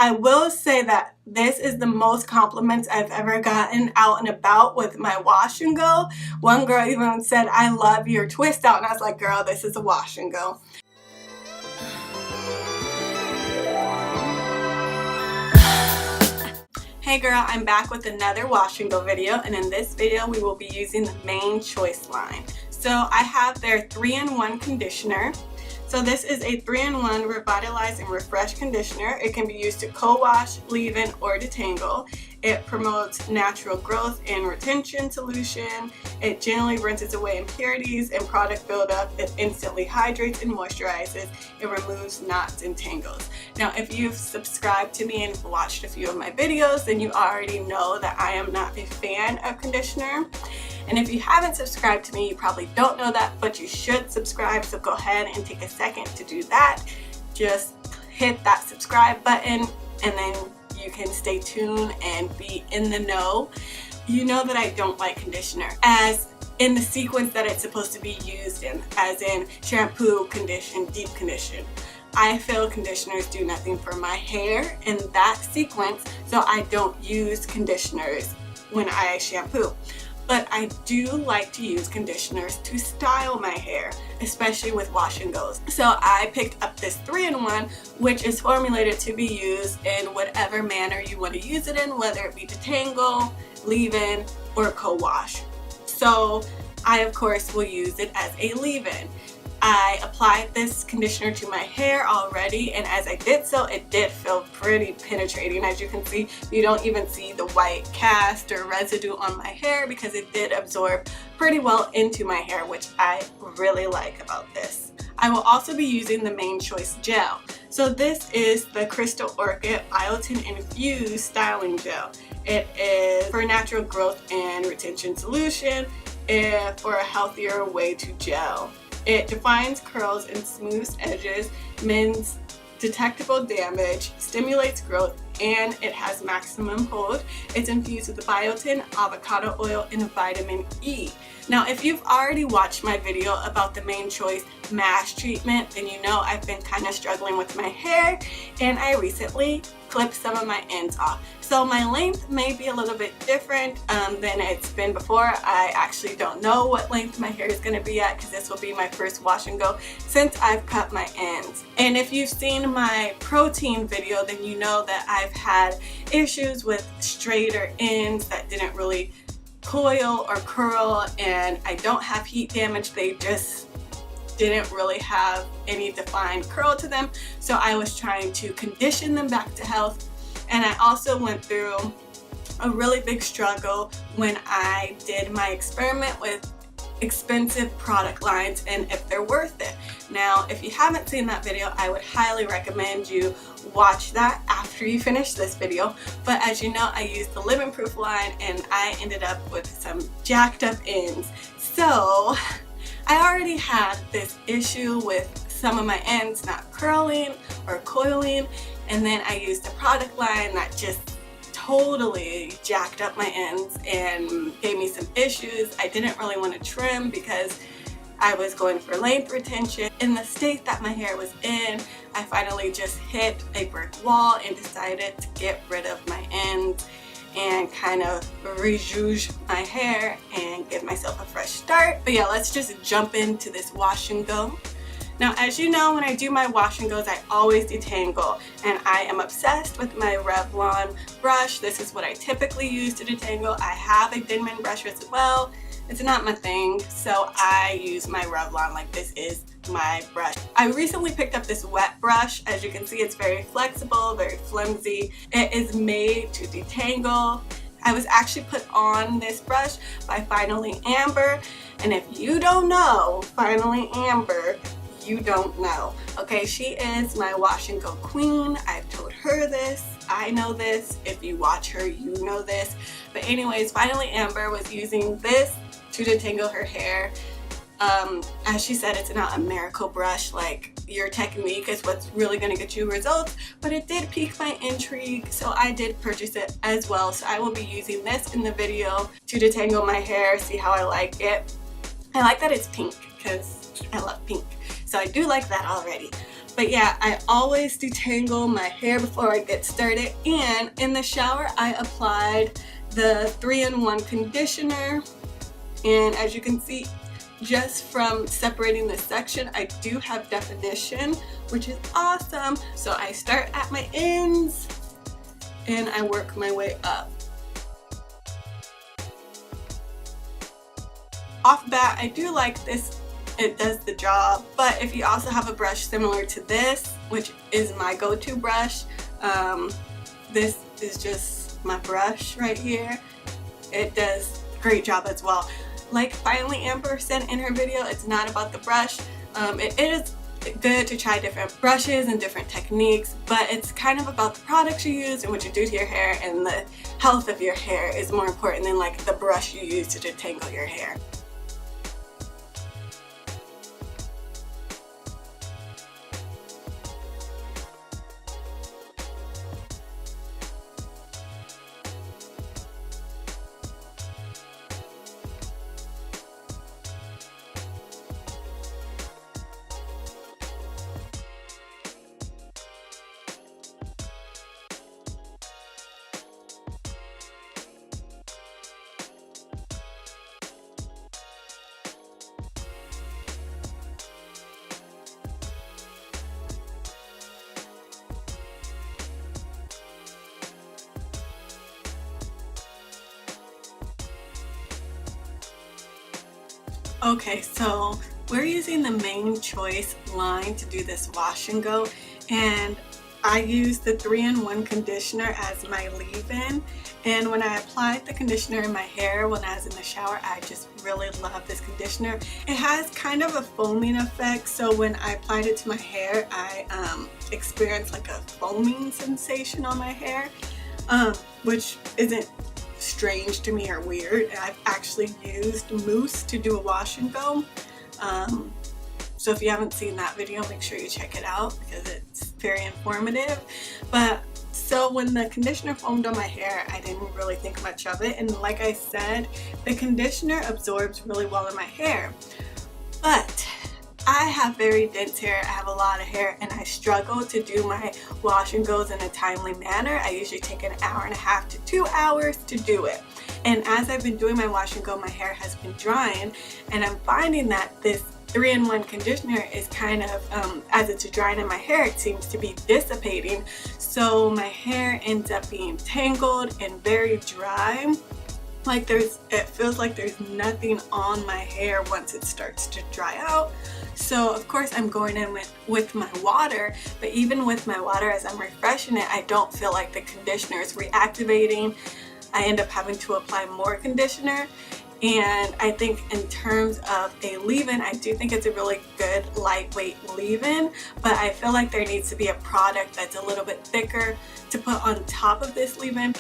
I will say that this is the most compliments I've ever gotten out and about with my wash and go. One girl even said, "I love your twist out," and I was like, girl, this is a wash and go. Hey girl, I'm back with another wash and go video, and in this video we will be using the Main Choice line. So I have their 3-in-1 conditioner. So this is a 3-in-1 Revitalize and Refresh conditioner. It can be used to co-wash, leave-in, or detangle. It promotes natural growth and retention solution. It gently rinses away impurities and product buildup. It instantly hydrates and moisturizes. It removes knots and tangles. Now, if you've subscribed to me and watched a few of my videos, then you already know that I am not a fan of conditioner. And if you haven't subscribed to me, you probably don't know that, but you should subscribe. So go ahead and take a second to do that. Just hit that subscribe button, and then you can stay tuned and be in the know. You know that I don't like conditioner as in the sequence that it's supposed to be used in, as in shampoo, condition, deep condition. I feel conditioners do nothing for my hair in that sequence, so I don't use conditioners when I shampoo. But I do like to use conditioners to style my hair, especially with wash and goes. So I picked up this 3-in-1, which is formulated to be used in whatever manner you want to use it in, whether it be detangle, leave-in, or co-wash. So I, of course, will use it as a leave-in. I applied this conditioner to my hair already, and as I did so, it did feel pretty penetrating. As you can see, you don't even see the white cast or residue on my hair because it did absorb pretty well into my hair, which I really like about this. I will also be using the Main Choice gel. So this is the Crystal Orchid Biotin Infused Styling Gel. It is for natural growth and retention solution and for a healthier way to gel. It defines curls and smooths edges, mends detectable damage, stimulates growth, and it has maximum hold. It's infused with biotin, avocado oil, and vitamin E. Now, if you've already watched my video about the Main Choice mask treatment, then you know I've been kind of struggling with my hair, and I recently clipped some of my ends off. So my length may be a little bit different than it's been before. I actually don't know what length my hair is going to be at because this will be my first wash and go since I've cut my ends. And if you've seen my protein video, then you know that I've had issues with straighter ends that didn't really coil or curl, and I don't have heat damage. They just didn't really have any defined curl to them, so I was trying to condition them back to health. And I also went through a really big struggle when I did my experiment with expensive product lines and if they're worth it. Now, if you haven't seen that video, I would highly recommend you watch that after you finish this video. But as you know, I used the Living Proof line and I ended up with some jacked up ends. So I already had this issue with some of my ends not curling or coiling, and then I used a product line that just totally jacked up my ends and gave me some issues. I didn't really want to trim because I was going for length retention. In the state that my hair was in, I finally just hit a brick wall and decided to get rid of my ends and kind of rejuge my hair and give myself a fresh start. But yeah, let's just jump into this wash and go. Now, as you know, when I do my wash and goes, I always detangle, and I am obsessed with my Revlon brush. This is what I typically use to detangle. I have a Denman brush as well. It's not my thing, so I use my Revlon, like this is my brush. I recently picked up this WetBrush. As you can see, it's very flexible, very flimsy. It is made to detangle. I was actually put on this brush by Finally Amber, and if you don't know Finally Amber, you don't know. Okay, she is my wash and go queen. I've told her this. I know this. If you watch her, you know this. But anyways, Finally Amber was using this to detangle her hair. As she said, it's not a miracle brush, like your technique is what's really going to get you results, but it did pique my intrigue, so I did purchase it as well. So I will be using this in the video to detangle my hair, see how I like it. I like that it's pink because I love pink, so I do like that already. But yeah, I always detangle my hair before I get started, and in the shower I applied the 3-in-1 conditioner, and as you can see, just from separating this section, I do have definition, which is awesome. So I start at my ends and I work my way up. Off the bat, I do like this. It does the job, but if you also have a brush similar to this, which is my go-to brush, this is just my brush right here, it does a great job as well. Like Finally Amber said in her video, it's not about the brush. It is good to try different brushes and different techniques, but it's kind of about the products you use and what you do to your hair, and the health of your hair is more important than like the brush you use to detangle your hair. Okay, so we're using the Main Choice line to do this wash and go, and I use the 3-in-1 conditioner as my leave-in. And when I applied the conditioner in my hair when I was in the shower, I just really love this conditioner. It has kind of a foaming effect, so when I applied it to my hair, I experienced like a foaming sensation on my hair, which isn't strange to me or weird. I've actually used mousse to do a wash and go, so if you haven't seen that video, make sure you check it out because it's very informative. But so when the conditioner foamed on my hair, I didn't really think much of it, and like I said, the conditioner absorbs really well in my hair. But I have very dense hair, I have a lot of hair, and I struggle to do my wash and goes in a timely manner. I usually take an hour and a half to 2 hours to do it. And as I've been doing my wash and go, my hair has been drying, and I'm finding that this 3-in-1 conditioner is kind of, as it's drying in my hair, it seems to be dissipating. So my hair ends up being tangled and very dry. Like it feels like there's nothing on my hair once it starts to dry out. So of course I'm going in with my water, but even with my water, as I'm refreshing it, I don't feel like the conditioner is reactivating. I end up having to apply more conditioner. And I think in terms of a leave-in, I do think it's a really good lightweight leave-in, but I feel like there needs to be a product that's a little bit thicker to put on top of this leave-in.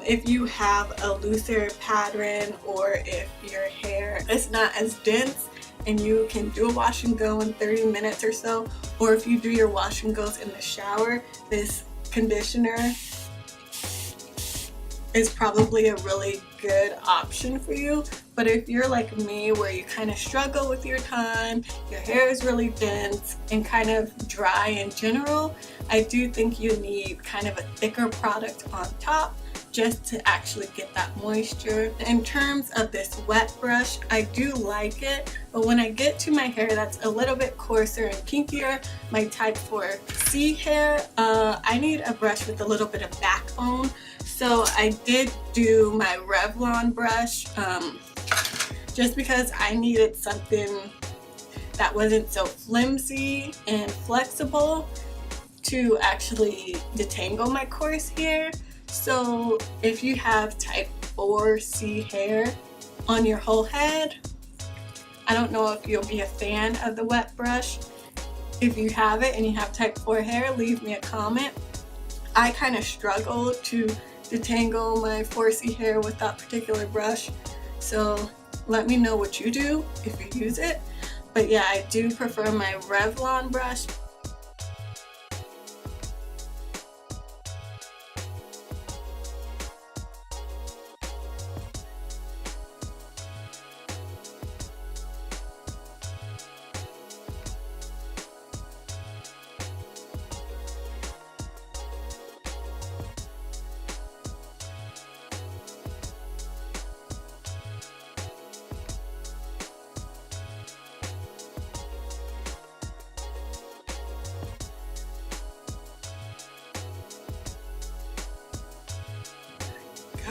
If you have a looser pattern, or if your hair is not as dense and you can do a wash and go in 30 minutes or so, or if you do your wash and goes in the shower, this conditioner is probably a really good option for you. But if you're like me, where you kind of struggle with your time, your hair is really dense and kind of dry in general, I do think you need kind of a thicker product on top just to actually get that moisture. In terms of this wet brush, I do like it, but when I get to my hair that's a little bit coarser and kinkier, my type 4C hair, I need a brush with a little bit of backbone. So I did do my Revlon brush, just because I needed something that wasn't so flimsy and flexible to actually detangle my coarse hair. So if you have type 4C hair on your whole head, I don't know if you'll be a fan of the wet brush. If you have it and you have type 4 hair, leave me a comment. I kind of struggle to detangle my 4C hair with that particular brush, so let me know what you do if you use it. But yeah, I do prefer my Revlon brush.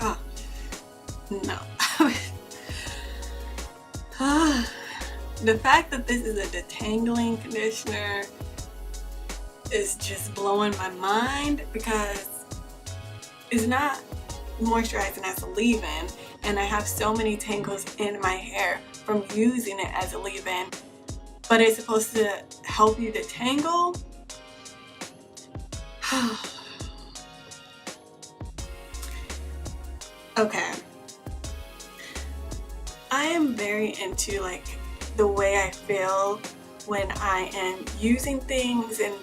oh, no. The fact that this is a detangling conditioner is just blowing my mind, because it's not moisturizing as a leave-in, and I have so many tangles in my hair from using it as a leave-in, but it's supposed to help you detangle. Okay, I am very into like the way I feel when I am using things and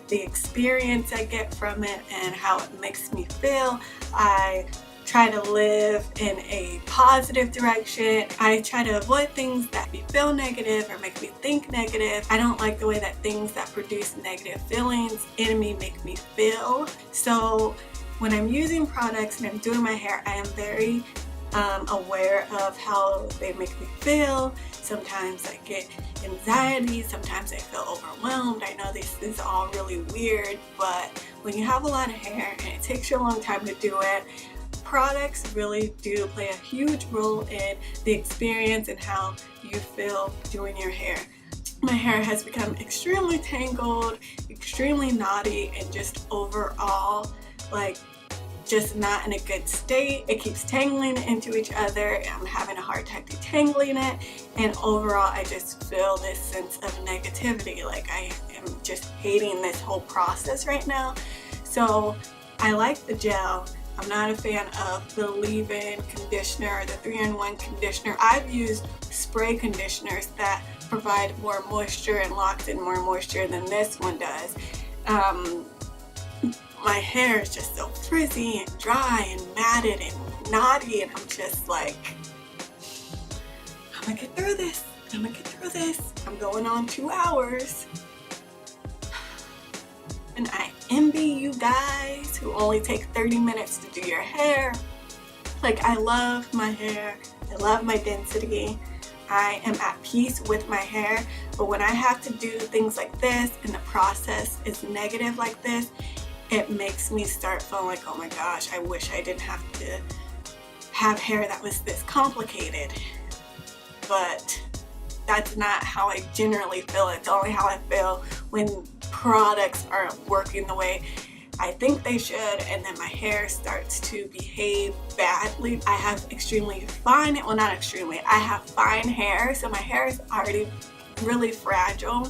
the experience I get from it and how it makes me feel. I try to live in a positive direction. I try to avoid things that make me feel negative or make me think negative. I don't like the way that things that produce negative feelings in me make me feel. So when I'm using products and I'm doing my hair, I am very aware of how they make me feel. Sometimes I get anxiety, sometimes I feel overwhelmed. I know this is all really weird, but when you have a lot of hair and it takes you a long time to do it, products really do play a huge role in the experience and how you feel doing your hair. My hair has become extremely tangled, extremely knotty, and just overall like just not in a good state. It keeps tangling into each other. I'm having a hard time detangling it, and overall I just feel this sense of negativity. Like I am just hating this whole process right now. So I like the gel. I'm not a fan of the leave-in conditioner or the 3-in-1 conditioner. I've used spray conditioners that provide more moisture and locks in more moisture than this one does. My hair is just so frizzy and dry and matted and knotty, and I'm just like, I'm gonna get through this. I'm gonna get through this. I'm going on 2 hours. And I envy you guys who only take 30 minutes to do your hair. Like, I love my hair. I love my density. I am at peace with my hair. But when I have to do things like this and the process is negative like this, it makes me start feeling like, oh my gosh, I wish I didn't have to have hair that was this complicated. But that's not how I generally feel. It's only how I feel when products aren't working the way I think they should, and then my hair starts to behave badly. I have extremely fine, well not extremely, I have fine hair, so my hair is already really fragile.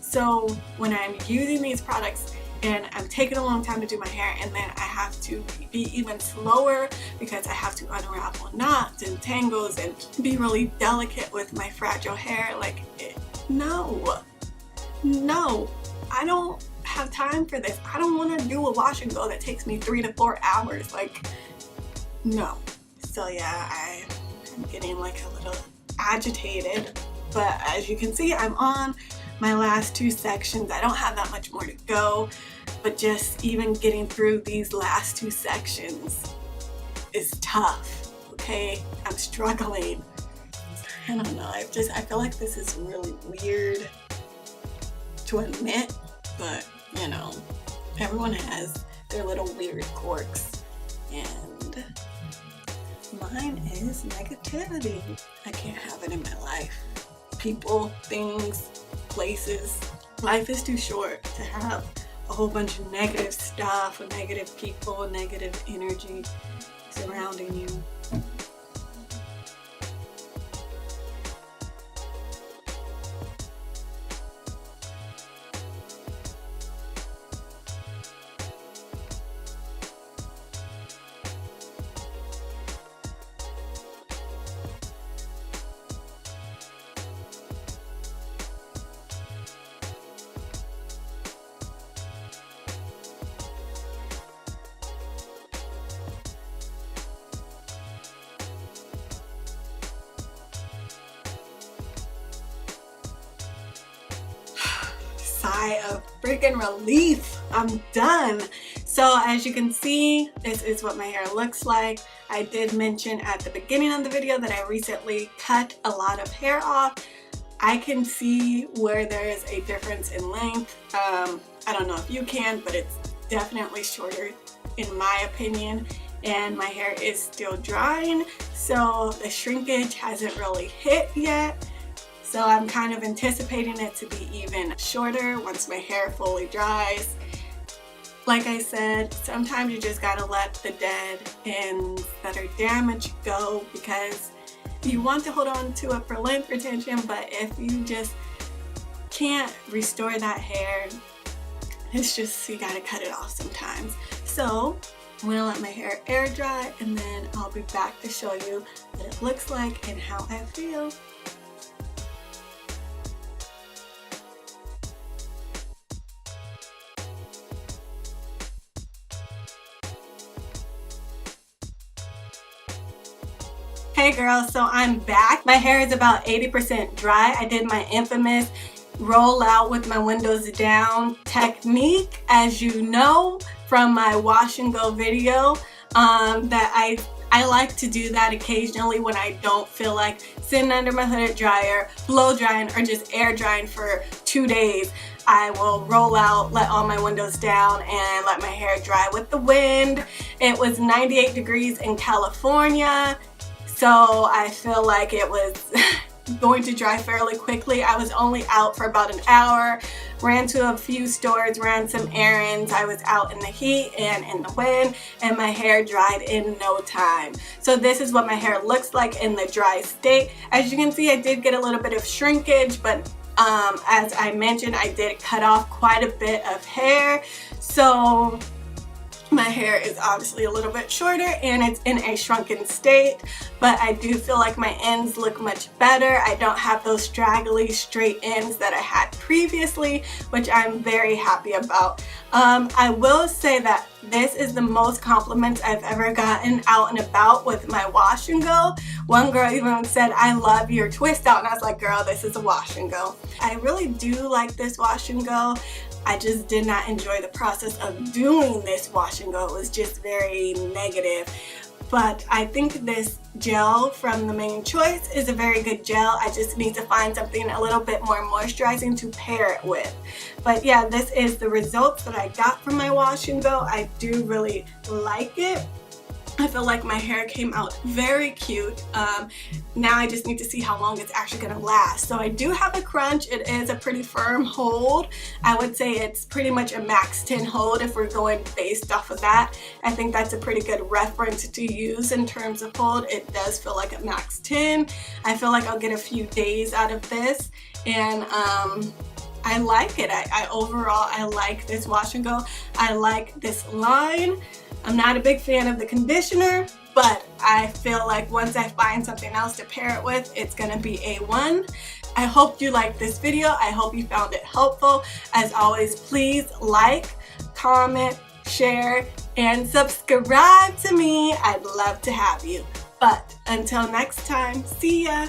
So when I'm using these products and I'm taking a long time to do my hair, and then I have to be even slower because I have to unravel knots and tangles and be really delicate with my fragile hair, like, no, I don't have time for this. I don't want to do a wash and go that takes me 3 to 4 hours, like, no. So yeah, I'm getting like a little agitated, but as you can see, I'm on my last 2 sections. I don't have that much more to go, but just even getting through these last 2 sections is tough, okay? I'm struggling. I don't know, I feel like this is really weird to admit, but you know, everyone has their little weird quirks, and mine is negativity. I can't have it in my life. People, things, places. Life is too short to have a whole bunch of negative stuff, negative people, negative energy surrounding you. Sigh of freaking relief. I'm done. So as you can see, this is what my hair looks like. I did mention at the beginning of the video that I recently cut a lot of hair off. I can see where there is a difference in length. I don't know if you can, but it's definitely shorter in my opinion, and my hair is still drying, so the shrinkage hasn't really hit yet. So I'm kind of anticipating it to be even shorter once my hair fully dries. Like I said, sometimes you just gotta let the dead ends that are damaged go, because you want to hold on to it for length retention, but if you just can't restore that hair, it's just, you gotta cut it off sometimes. So I'm gonna let my hair air dry, and then I'll be back to show you what it looks like and how I feel. Hey girls, so I'm back. My hair is about 80% dry. I did my infamous roll out with my windows down technique, as you know from my wash and go video, that I like to do that occasionally when I don't feel like sitting under my hooded dryer, blow drying, or just air drying for 2 days. I will roll out, let all my windows down, and let my hair dry with the wind. It was 98 degrees in California, so I feel like it was going to dry fairly quickly. I was only out for about an hour, ran to a few stores, ran some errands. I was out in the heat and in the wind, and my hair dried in no time. So this is what my hair looks like in the dry state. As you can see, I did get a little bit of shrinkage, but as I mentioned, I did cut off quite a bit of hair. So my hair is obviously a little bit shorter and it's in a shrunken state, but I do feel like my ends look much better. I don't have those straggly straight ends that I had previously, which I'm very happy about. I will say that this is the most compliments I've ever gotten out and about with my wash and go. One girl even said, "I love your twist out," and I was like, girl, this is a wash and go. I really do like this wash and go. I just did not enjoy the process of doing this wash and go. It was just very negative. But I think this gel from the Main Choice is a very good gel. I just need to find something a little bit more moisturizing to pair it with. But yeah, this is the results that I got from my wash and go. I do really like it. I feel like my hair came out very cute. Now I just need to see how long it's actually gonna last. So I do have a crunch. It is a pretty firm hold. I would say it's pretty much a max 10 hold if we're going based off of that. I think that's a pretty good reference to use in terms of hold. It does feel like a max 10. I feel like I'll get a few days out of this, and I like it. Overall, I like this wash and go. I like this line. I'm not a big fan of the conditioner, but I feel like once I find something else to pair it with, it's gonna be A1. I hope you liked this video. I hope you found it helpful. As always, please like, comment, share, and subscribe to me. I'd love to have you. But until next time, see ya.